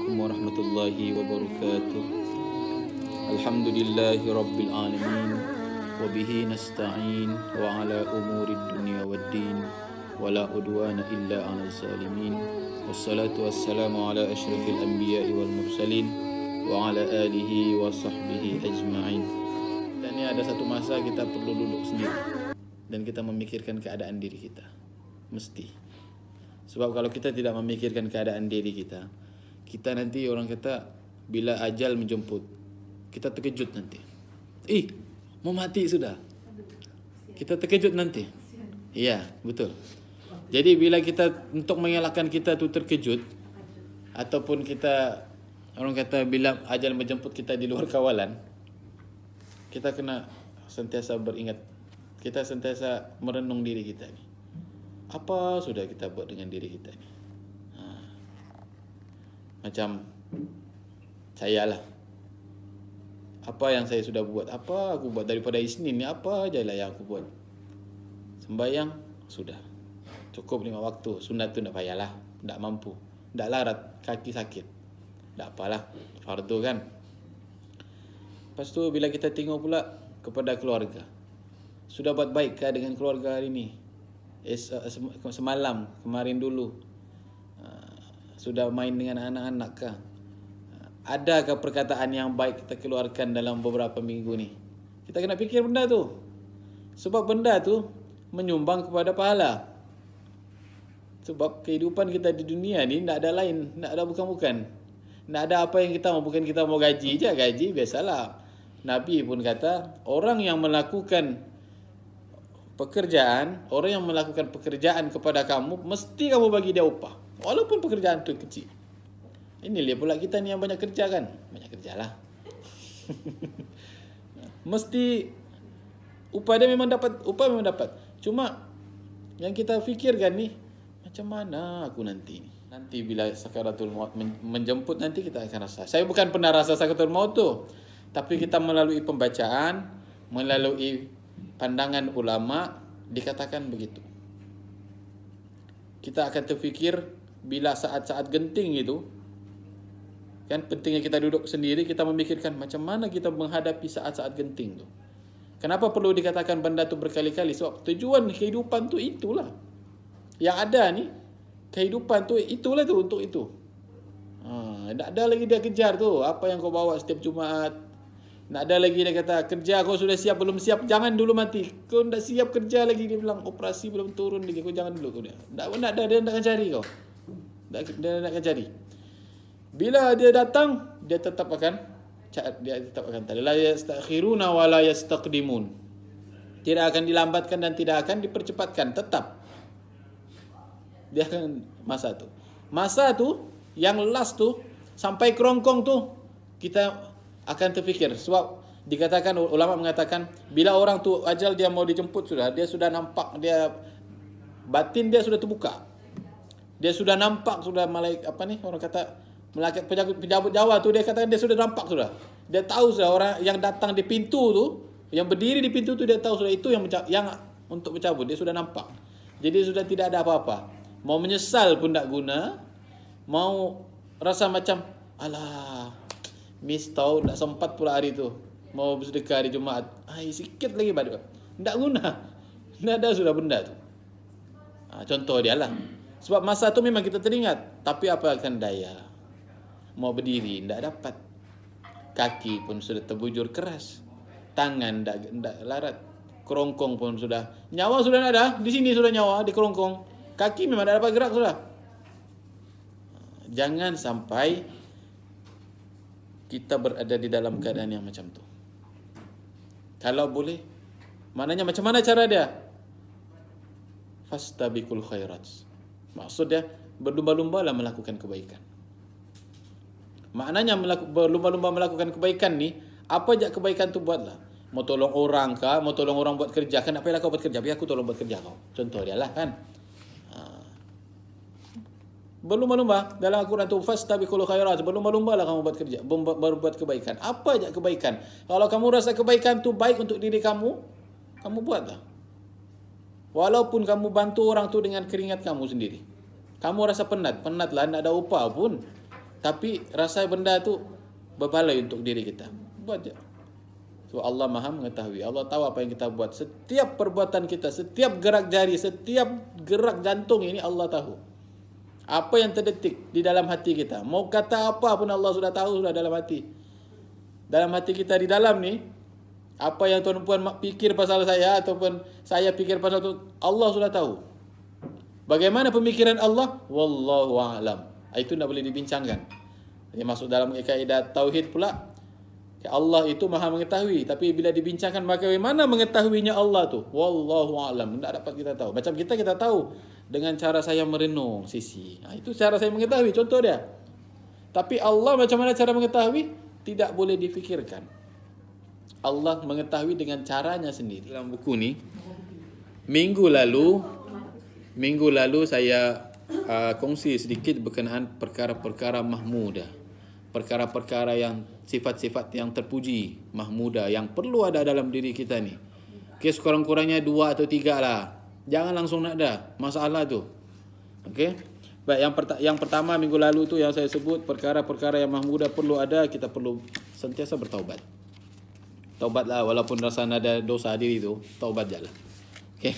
Assalamualaikum warahmatullahi wabarakatuh. Alhamdulillahi rabbil alamin. Wabihi nasta'in. Wa ala umurid dunia waddin. Wa la udwana illa ala zalimin. Wassalatu wassalamu ala ashrafil anbiya'i wal mursalin. Wa ala alihi wa sahbihi ajma'in. Dan ini ada satu masa kita perlu duduk sendiri dan kita memikirkan keadaan diri kita. Mesti. Sebab kalau kita tidak memikirkan keadaan diri kita, kita nanti orang kata bila ajal menjemput, kita terkejut nanti. Mau mati sudah. Kita terkejut nanti. Iya, betul. Jadi bila kita untuk mengelakkan kita tu terkejut, ataupun kita orang kata bila ajal menjemput kita di luar kawalan, kita kena sentiasa beringat. Kita sentiasa merenung diri kita ni. Apa sudah kita buat dengan diri kita ni? Macam saya lah. Apa yang saya sudah buat? Apa aku buat daripada Isnin ni? Apa je lah yang aku buat? Sembayang sudah. Cukup 5 waktu. Sunat tu tak payahlah. Tak mampu. Tak larat. Kaki sakit. Tak apalah. Fardu kan? Lepas tu bila kita tengok pula kepada keluarga. Sudah buat baik ke dengan keluarga hari ni? Semalam, kemarin dulu. Sudah main dengan anak-anak kah? Adakah perkataan yang baik kita keluarkan dalam beberapa minggu ni? Kita kena fikir benda tu. Sebab benda tu menyumbang kepada pahala. Sebab kehidupan kita di dunia ni tak ada lain, tak ada bukan-bukan. Tak ada apa yang kita mau, bukan kita mau gaji je, gaji biasalah. Nabi pun kata, orang yang melakukan pekerjaan, orang yang melakukan pekerjaan kepada kamu, mesti kamu bagi dia upah. Walaupun pekerjaan tu kecil. Ini dia pula kita ni yang banyak kerja kan. Banyak kerjalah. Mesti upah dia memang dapat. Upah memang dapat. Cuma yang kita fikirkan ni, macam mana aku nanti ni? Nanti bila sakaratul maut menjemput nanti kita akan rasa. Saya bukan pernah rasa sakaratul maut tu. Tapi kita melalui pembacaan, melalui pandangan ulama, dikatakan begitu. Kita akan terfikir bila saat-saat genting itu, kan pentingnya kita duduk sendiri, kita memikirkan macam mana kita menghadapi saat-saat genting tu. Kenapa perlu dikatakan benda tu berkali-kali? Sebab tujuan kehidupan tu itulah. Yang ada ni, kehidupan tu itulah tu, untuk itu. Tak ada lagi dia kejar tu, apa yang kau bawa setiap Jumaat. Tak ada lagi dia kata, kerja kau sudah siap belum siap, jangan dulu mati. Kau tak siap kerja lagi, dia bilang operasi belum turun lagi, kau jangan dulu. Dia tak akan cari kau. Dia nak cari. Bila dia datang, dia tetap akan tadi la yastakhiruna wa la yastaqdimun. Tidak akan dilambatkan dan tidak akan dipercepatkan, tetap. Dia akan masa tu. Masa tu yang last tu sampai kerongkong tu kita akan terfikir. Sebab dikatakan, ulama mengatakan, bila orang tu ajal dia mau dijemput sudah, dia sudah nampak, dia batin dia sudah terbuka. Dia sudah nampak sudah malaikat apa ni orang kata malaikat pejabat Jawa tu, dia katakan dia sudah nampak sudah. Dia tahu sudah orang yang datang di pintu tu, yang berdiri di pintu tu, dia tahu sudah itu yang untuk mencabut, dia sudah nampak. Jadi sudah tidak ada apa-apa. Mau menyesal pun tak guna. Mau rasa macam alah miss tahu tak sempat pula hari tu. Mau bersedekah hari Jumaat. Sikit lagi balik. Tak guna. Tak ada sudah benda tu. Contoh dia lah. Sebab masa tu memang kita teringat. Tapi apa akan daya? Mau berdiri, tak dapat. Kaki pun sudah terbujur keras. Tangan tak larat. Kerongkong pun sudah. Nyawa sudah tak ada. Di sini sudah nyawa, di kerongkong. Kaki memang tak dapat gerak sudah. Jangan sampai kita berada di dalam keadaan yang macam tu. Kalau boleh, maknanya macam mana cara dia? Fastabiqul khairat. Maksudnya berlumba-lumbalah melakukan kebaikan. Maknanya berlumba-lumba melakukan kebaikan ni, apa aja kebaikan tu buatlah. Mau tolong orang kah, mau tolong orang buat kerja, kan apa yang kau buat kerja, biar aku tolong buat kerja kau. Contoh dia lah kan. Berlumba-lumba dalam Al-Quran tu, fastabiqul khairat, berlumba-lumbalah kamu buat kerja, berbuat kebaikan. Apa aja kebaikan? Kalau kamu rasa kebaikan tu baik untuk diri kamu, kamu buatlah. Walaupun kamu bantu orang tu dengan keringat kamu sendiri. Kamu rasa penat lah, tak ada upah pun. tapi rasa benda tu berbaloi untuk diri kita. Buat je. So Allah Maha mengetahui. Allah tahu apa yang kita buat. Setiap perbuatan kita, setiap gerak jari, setiap gerak jantung ini Allah tahu. Apa yang terdetik di dalam hati kita. Mau kata apa pun Allah sudah tahu, sudah dalam hati. Dalam hati kita di dalam ni, apa yang tuan-puan fikir pasal saya ataupun saya fikir pasal tu, Allah sudah tahu. Bagaimana pemikiran Allah? Wallahu a'lam. Itu tidak boleh dibincangkan. Ini masuk dalam kaidah tauhid pula. Allah itu Maha mengetahui, tapi bila dibincangkan bagaimana mengetahuinya Allah tu, wallahu a'lam, tidak dapat kita tahu. Macam kita tahu dengan cara saya merenung sisi. Itu cara saya mengetahui, contoh dia. Tapi Allah macam mana cara mengetahui? Tidak boleh difikirkan. Allah mengetahui dengan caranya sendiri. Dalam buku ni, minggu lalu saya kongsi sedikit berkenaan perkara-perkara mahmudah. Perkara-perkara yang sifat-sifat yang terpuji, mahmudah, yang perlu ada dalam diri kita ni. Okay, sekurang-kurangnya 2 atau 3 lah. Jangan langsung nak ada masalah tu. Okay. Baik, yang pertama minggu lalu tu yang saya sebut, perkara-perkara yang mahmudah perlu ada, kita perlu sentiasa bertaubat. Taubatlah walaupun rasa ada dosa diri tu, taubat je lah. Okay.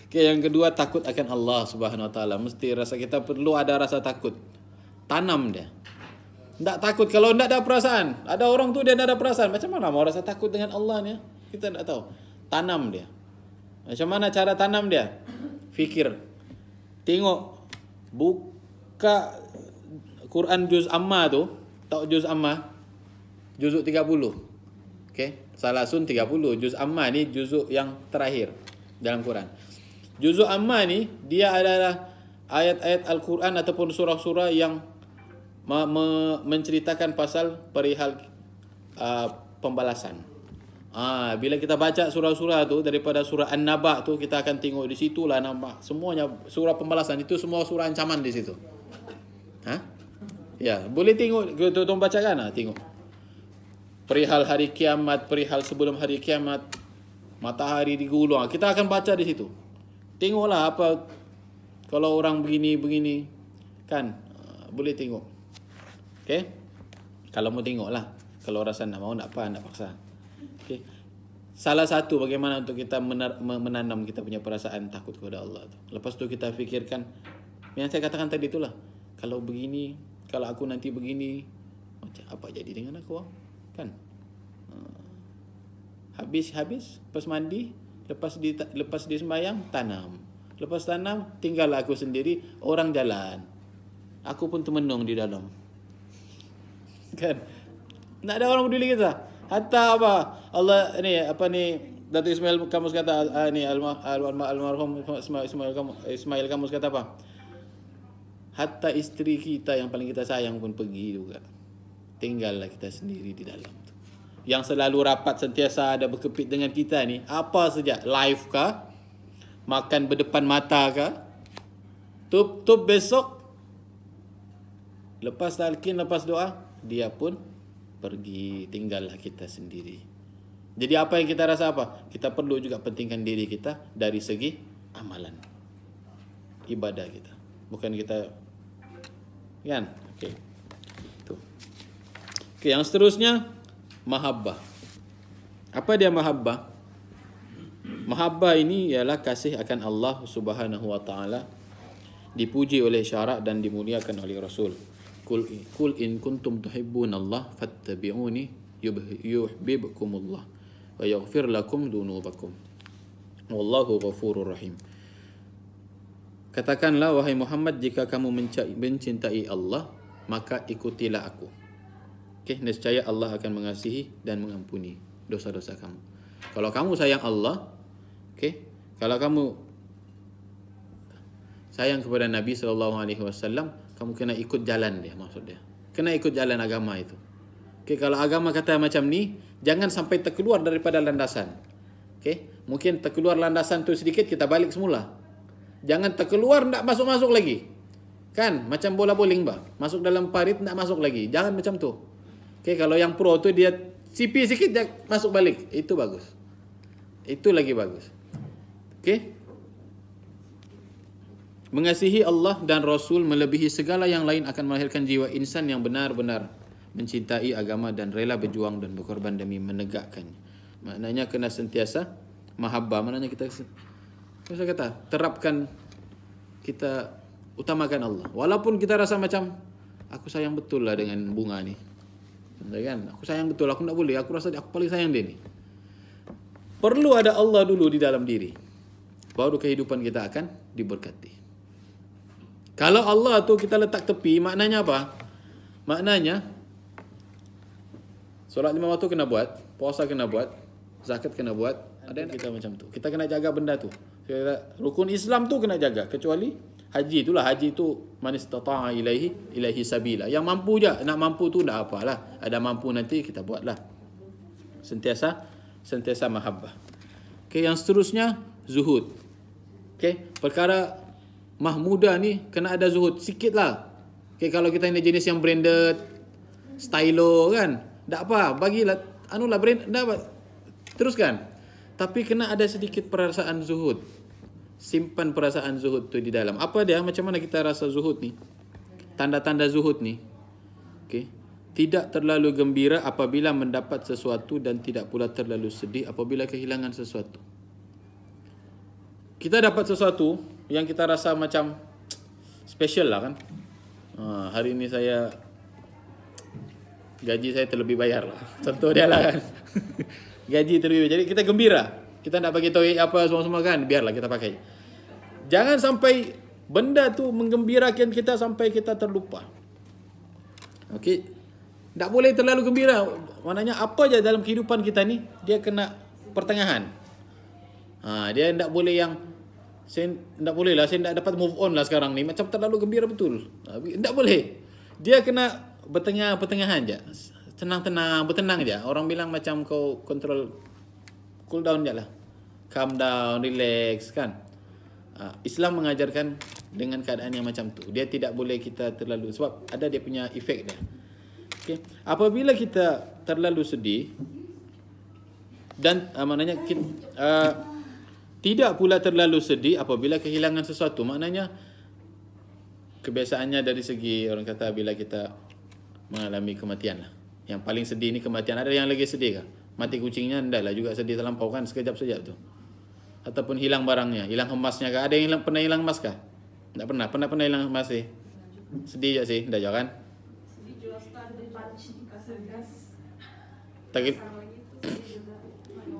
Okay, yang kedua, takut akan Allah Subhanahu Wa Taala. Mesti rasa kita perlu ada rasa takut. Tanam dia. Tak takut kalau tak ada perasaan. Ada orang tu dia tak ada perasaan. Macam mana mau rasa takut dengan Allah ni? Kita tak tahu. Tanam dia. Macam mana cara tanam dia? Fikir. Tengok. Buka Quran juz amma tu. Tahu juz amma? Juzuk 30. Okay. Salasun 30. Juz amma ni juzuk yang terakhir dalam Quran. Juzuk amma ni dia adalah ayat-ayat Al-Quran ataupun surah-surah yang menceritakan pasal perihal pembalasan. Bila kita baca surah-surah tu daripada surah An-Naba tu, kita akan tengok di situlah nampak semuanya surah pembalasan, itu semua surah ancaman di situ. Ya, boleh tengok, tuan-tuan bacakan tengok. Perihal hari kiamat, perihal sebelum hari kiamat, matahari digulung. Kita akan baca di situ. Tengoklah apa kalau orang begini kan, boleh tengok. Okay? Kalau mau tengoklah. Kalau rasa nak mau, nak apa, nak paksa. Okay? Salah satu bagaimana untuk kita menanam kita punya perasaan takut kepada Allah tu. Lepas tu kita fikirkan yang saya katakan tadi itulah. Kalau begini, kalau aku nanti begini, apa jadi dengan aku? Kan? Habis lepas mandi, lepas di sembahyang, tanam. Lepas tanam, tinggal aku sendiri, orang jalan. Aku pun termenung di dalam. Kan? Tak ada orang peduli kita. Hatta apa? Allah ni Datuk Ismail Kamus kata almarhum Ismail Kamus kata apa? Hatta isteri kita yang paling kita sayang pun pergi juga. Tinggallah kita sendiri di dalam tu. Yang selalu rapat sentiasa ada berkepit dengan kita ni, apa saja, live kah? Makan berdepan mata kah? Tup besok lepas talqin, lepas doa, dia pun pergi, tinggallah kita sendiri. Jadi apa yang kita rasa apa? Kita perlu juga pentingkan diri kita dari segi amalan, ibadah kita. Bukan kita, kan? Okey. Tu. Okey, yang seterusnya, mahabbah. Apa dia mahabbah? Mahabbah ini ialah kasih akan Allah Subhanahu Wa Taala, dipuji oleh syarak dan dimuliakan oleh Rasul. Kul in kuntum tuhibbunallah fattabi'uni yuhibbukumullah wa yaghfir lakum dhunubakum wallahu ghafurur rahim. Katakanlah wahai Muhammad, jika kamu mencintai Allah, maka ikutilah aku. Okey, nescaya Allah akan mengasihi dan mengampuni dosa-dosa kamu. Kalau kamu sayang Allah, okey, kalau kamu sayang kepada Nabi SAW, kamu kena ikut jalan dia, maksud dia. Kena ikut jalan agama itu. Okay, kalau agama kata macam ni, jangan sampai terkeluar daripada landasan. Okay, mungkin terkeluar landasan tu sedikit, kita balik semula. Jangan terkeluar, tak masuk-masuk lagi. Kan, macam bola bowling bah. Masuk dalam parit, tak masuk lagi. Jangan macam tu. Okay, kalau yang pro tu dia sipi sikit, dia masuk balik. Itu bagus. Itu lagi bagus. Okay. Mengasihi Allah dan Rasul melebihi segala yang lain akan melahirkan jiwa insan yang benar-benar mencintai agama dan rela berjuang dan berkorban demi menegakkannya. Maknanya kena sentiasa mahabbah. Maknanya kita kata terapkan, kita utamakan Allah. Walaupun kita rasa macam aku sayang betul lah dengan bunga ni, kan? Aku sayang betul, aku tak boleh. Aku rasa aku paling sayang dia ni. Perlu ada Allah dulu di dalam diri, baru kehidupan kita akan diberkati. Kalau Allah tu kita letak tepi, maknanya apa? Maknanya solat 5 waktu kena buat, puasa kena buat, zakat kena buat. Ada yang kita macam tu. Kita kena jaga benda tu. Rukun Islam tu kena jaga. Kecuali haji itulah. Haji tu man istata'a ilaihi sabila. Yang mampu je. Nak mampu tu tak apalah. Ada mampu nanti kita buatlah. Sentiasa mahabbah. Okay, yang seterusnya zuhud. Okay, perkara mahmudah ni kena ada zuhud sikit lah. Okay, kalau kita ni jenis yang branded, stylo kan, tak apa, bagilah anulah brand, dah teruskan. Tapi kena ada sedikit perasaan zuhud. Simpan perasaan zuhud tu di dalam. Apa dia? Macam mana kita rasa zuhud ni? Tanda-tanda zuhud ni. Okay. Tidak terlalu gembira apabila mendapat sesuatu dan tidak pula terlalu sedih apabila kehilangan sesuatu. Kita dapat sesuatu yang kita rasa macam special lah kan. Hari ini saya gaji saya terlebih bayar lah. Contoh dia lah kan. Gaji terlebih bayar. Jadi kita gembira. Kita nak bagi tahu apa semua-semua kan. Biarlah kita pakai. Jangan sampai benda tu menggembirakan kita sampai kita terlupa. Okey. Tak boleh terlalu gembira. Maknanya apa je dalam kehidupan kita ni, dia kena pertengahan. Dia tak boleh yang saya tak boleh lah, saya tak dapat move on lah sekarang ni. Macam terlalu gembira betul. Tak boleh. Dia kena pertengahan je. Tenang-tenang, bertenang je. Orang bilang macam kau control, cool down je lah. Calm down, relax kan. Islam mengajarkan dengan keadaan yang macam tu. Dia tidak boleh kita terlalu, sebab ada dia punya efek dia. Okay. Apabila kita terlalu sedih dan maknanya tidak pula terlalu sedih apabila kehilangan sesuatu, maknanya kebiasaannya dari segi orang kata bila kita mengalami kematian lah. Yang paling sedih ni kematian. Ada yang lagi sedih kah? Mati kucingnya dah lah juga sedih terlampau kan, sekejap-sekejap tu. Ataupun hilang barangnya, hilang emasnya kah? Ada yang pernah hilang emas kah? Tak pernah. Pernah hilang emas sih. Sedih je sih, dah jauh kan?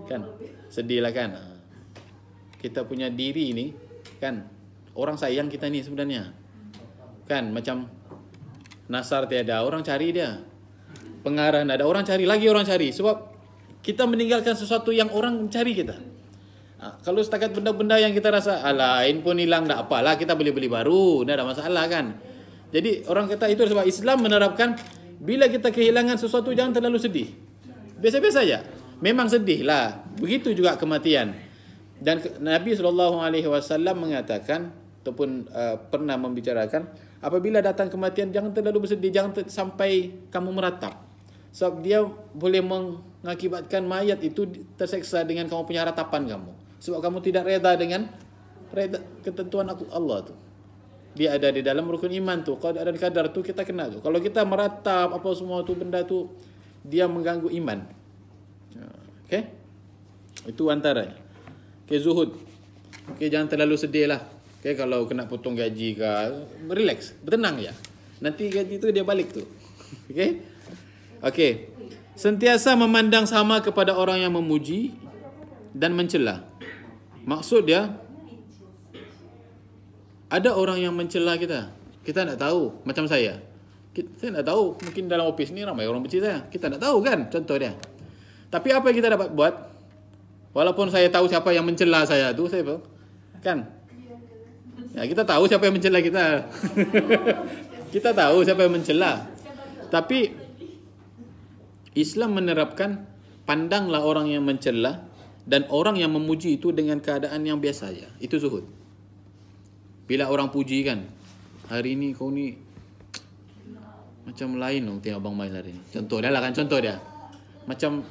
Kan sedih lah kan. Kita punya diri ni kan, orang sayang kita ni sebenarnya kan. Macam nasar tiada, orang cari dia. Pengarah ada, orang cari lagi, orang cari. Sebab kita meninggalkan sesuatu yang orang cari kita. Kalau setakat benda-benda yang kita rasa lain pun hilang, tak apalah, kita beli baru, tak ada masalah kan. Jadi orang kata itu sebab Islam menerapkan bila kita kehilangan sesuatu jangan terlalu sedih. Biasa-biasa saja. Memang sedih lah. Begitu juga kematian. Dan Nabi SAW mengatakan ataupun pernah membicarakan, apabila datang kematian jangan terlalu bersedih, jangan sampai kamu meratap. Sebab dia boleh mengakibatkan mayat itu terseksa dengan kamu punya ratapan kamu. Sebab kamu tidak reda dengan ketentuan Allah tu. Dia ada di dalam rukun iman tu. Qada dan qadar tu kita kena tu. Kalau kita meratap apa semua tu benda tu, dia mengganggu iman. Okey? Itu antaranya. Okey, zuhud. Okey, jangan terlalu sedih lah. Okey, kalau kena potong gaji ke, relax, bertenang je. Nanti gaji tu dia balik tu. Okey? Okey. Sentiasa memandang sama kepada orang yang memuji dan mencela. Maksud dia, ada orang yang mencela kita. Kita tak tahu. Macam saya. Saya tak tahu. Mungkin dalam office ni ramai orang benci saya. Kita tak tahu kan. Contoh dia. Tapi apa yang kita dapat buat? Walaupun saya tahu siapa yang mencela saya tu, saya kan? Ya, kita tahu siapa yang mencela kita. Kita tahu siapa yang mencela. Tapi Islam menerapkan, pandanglah orang yang mencela dan orang yang memuji itu dengan keadaan yang biasa saja. Itu zuhud. Bila orang puji kan, hari ni kau ni macam lain dong tengok Abang Mai hari ni. Contoh dia lah kan, contoh dia. Macam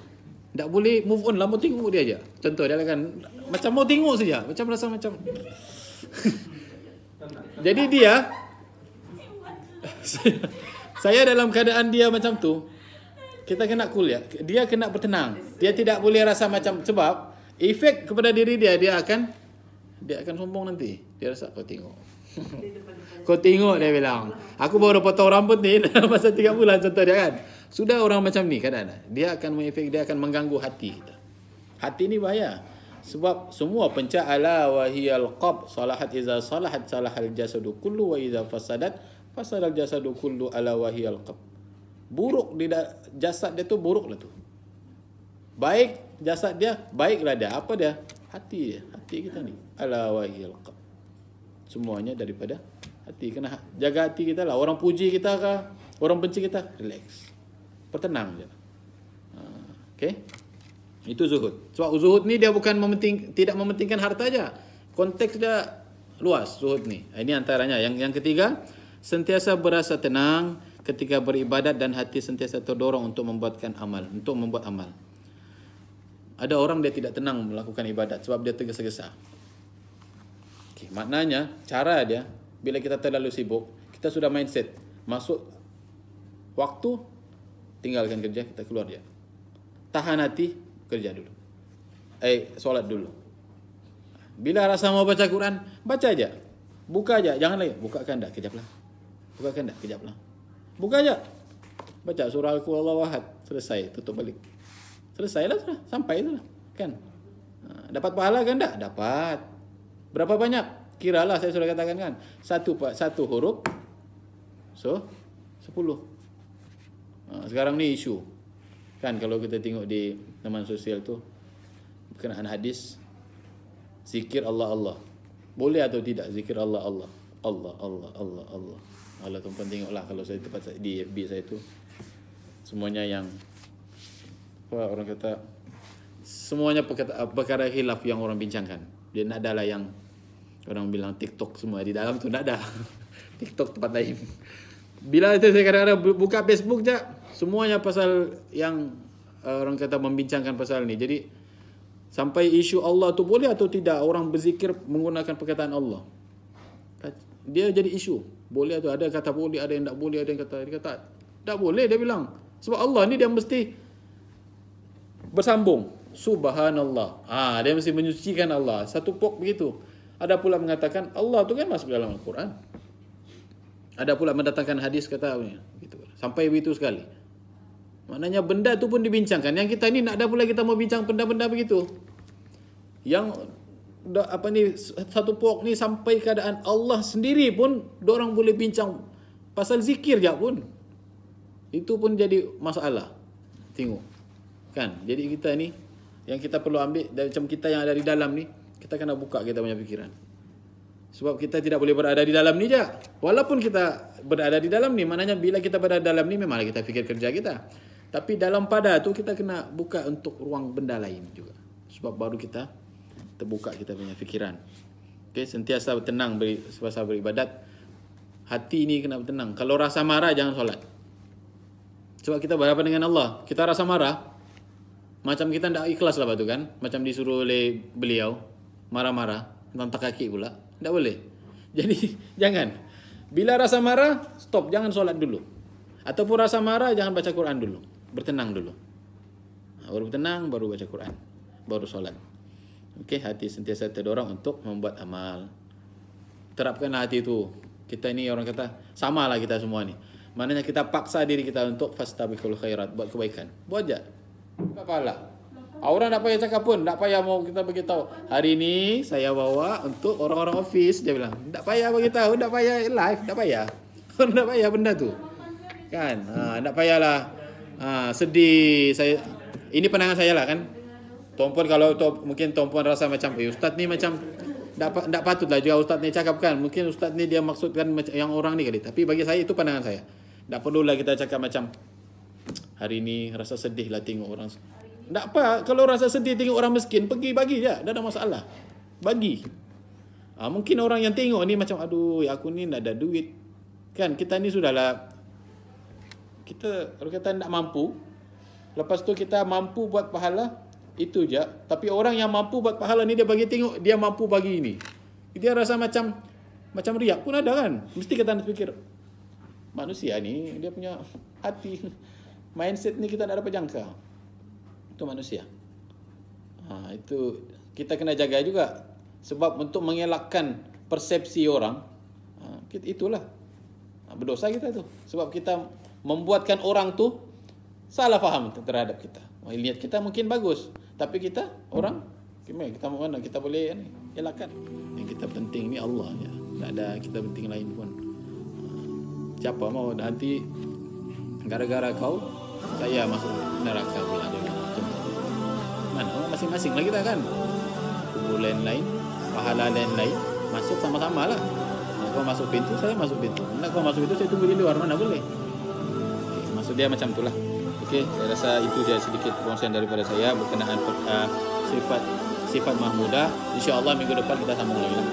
tak boleh move on lah, mau tengok dia aja. Contoh dia lah kan, macam mau tengok saja. Macam rasa macam Jadi dia saya dalam keadaan dia macam tu, kita kena kuliah, dia kena bertenang. Dia tidak boleh rasa macam, sebab efek kepada diri dia akan sombong nanti. Dia rasa kau tengok. Kau tengok, dia bilang. Aku baru potong rambut ni dalam masa 3 bulan contoh dia kan. Sudah orang macam ni kadang-kadang. Dia akan mengefek, dia akan mengganggu hati kita. Hati ni bahaya. Sebab semua penca'ala wa hiyal qab salahat iza salahat salahal jasadu kullu wa iza fasadat fasadal jasadu kullu ala wa hiyal qab. Buruk di jasad dia tu, buruklah tu. Baik jasad dia, baiklah dia. Apa dia? Hati dia. Hati kita ni. Ala wa hiyal qab. Semuanya daripada hati. Kena jaga hati kita lah. Orang puji kita ke, orang benci kita, relax. Bertenang je. Okay? Itu zuhud. Sebab zuhud ni dia bukan tidak mementingkan harta aja. Konteks dia luas zuhud ni. Ini antaranya. Yang ketiga, sentiasa berasa tenang ketika beribadat dan hati sentiasa terdorong untuk membuat amal. Ada orang dia tidak tenang melakukan ibadat sebab dia tergesa-gesa. Okay, maknanya cara dia, bila kita terlalu sibuk, kita sudah mindset masuk waktu, tinggalkan kerja, kita keluar dia. Tahan hati, kerja dulu. Solat dulu. Bila rasa mau baca Quran, baca aja. Buka aja, jangan lagi. Bukakan dah, kejap lah. Bukakan dah, kejap lah. Buka aja. Baca surah Al-Qul Allahu Ahad, selesai, tutup balik. Selesailah sudah, sampai itulah, kan? Dapat pahala kan tak? Dapat. Berapa banyak? Kiralah, saya sudah katakan kan. Satu huruf, so 10. Sekarang ni isu. Kan kalau kita tengok di laman sosial tu, berkenaan hadis, zikir Allah. Boleh atau tidak zikir Allah? Allah tuan-tuan tengoklah kalau saya tempat di FB saya tu, semuanya yang orang kata, semuanya perkara khilaf yang orang bincangkan. Dia nak adalah yang orang bilang TikTok semua di dalam tu, nak ada. TikTok tempat lain. Bila itu saya kadang-kadang buka Facebook je, semuanya pasal yang orang kata membincangkan pasal ni. Jadi sampai isu Allah tu boleh atau tidak orang berzikir menggunakan perkataan Allah. Dia jadi isu. Boleh atau ada kata boleh, ada yang tak boleh, ada yang kata tak boleh, dia bilang. Sebab Allah ni dia mesti bersambung. Subhanallah. Dia mesti menyucikan Allah. Satu pok begitu. Ada pula mengatakan Allah tu kan masuk dalam Al-Quran. Ada pula mendatangkan hadis kata gitu. Sampai begitu sekali. Maknanya benda tu pun dibincangkan. Yang kita ni nak ada pula kita mau bincang benda-benda begitu. Yang satu pok ni sampai keadaan Allah sendiri pun dorang boleh bincang pasal zikir je pun. Itu pun jadi masalah. Tengok. Kan? Jadi kita ni yang kita perlu ambil dari macam kita yang ada di dalam ni, kita kena buka kita punya fikiran. Sebab kita tidak boleh berada di dalam ni je. Walaupun kita berada di dalam ni, maknanya bila kita berada di dalam ni memanglah kita fikir kerja kita. Tapi dalam pada tu kita kena buka untuk ruang benda lain juga. Sebab baru kita terbuka kita punya fikiran. Okay, sentiasa tenang semasa beribadat. Hati ni kena tenang. Kalau rasa marah jangan solat. Sebab kita berhadapan dengan Allah. Kita rasa marah, macam kita tak ikhlas lah tu kan. Macam disuruh oleh beliau marah-marah, tentang kaki pula. Tak boleh. Jadi jangan. Bila rasa marah, stop, jangan solat dulu. Ataupun rasa marah, jangan baca Quran dulu. Bertenang dulu. Baru bertenang, baru baca Quran, baru solat. Okey, hati sentiasa terdorong untuk membuat amal. Terapkanlah hati itu. Kita ni orang kata, samalah kita semua ni. Maknanya kita paksa diri kita untuk fastabiqul khairat, buat kebaikan. Buat je. Tak apalah. Orang tak payah cakap pun, tak payah mau kita beritahu. Hari ni saya bawa untuk orang-orang office, dia bilang. Tak payah beritahu, tak payah live, tak payah. Tak payah benda tu. Kan? Tak payahlah. Sedih saya. Ini pandangan saya lah kan. Tuan-puan kalau mungkin tuan-puan rasa macam ustaz ni macam tak patutlah juga ustaz ni cakapkan. Mungkin ustaz ni dia maksudkan yang orang ni kali. Tapi bagi saya itu pandangan saya. Tak perlulah kita cakap macam hari ni rasa sedih lah tengok orang. Tak apa, kalau rasa sedih tengok orang miskin, pergi bagi je, tak ada masalah. Bagi. Mungkin orang yang tengok ni macam aduh, aku ni tak ada duit. Kan kita ni sudahlah, kita kalau kata tak mampu, lepas tu kita mampu buat pahala, itu je. Tapi orang yang mampu buat pahala ni dia bagi tengok dia mampu bagi ini. Dia rasa macam Macam riak pun ada kan. Mesti kita fikir, manusia ni dia punya hati, mindset ni kita tak dapat jangka. Itu manusia. Itu kita kena jaga juga. Sebab untuk mengelakkan persepsi orang, itulah berdosa kita tu. Sebab kita membuatkan orang tu salah faham terhadap kita. Lihat kita mungkin bagus, tapi kita orang kita mana kita boleh elakkan. Yang kita penting ni Allah ya. Tak ada kita penting lain pun. Siapa mau nanti gara-gara kau saya masuk neraka pula dia. Mana masing-masing lah kita kan. Kubur lain-lain, pahala lain-lain, masuk sama-sama lah. Kau masuk pintu, saya masuk pintu. Nak kau masuk pintu, saya tunggu di luar, mana boleh. Maksud dia macam itulah. Okey, saya rasa itu dia sedikit perkongsian daripada saya berkenaan sifat mahmudah. InsyaAllah minggu depan kita sambung lagi.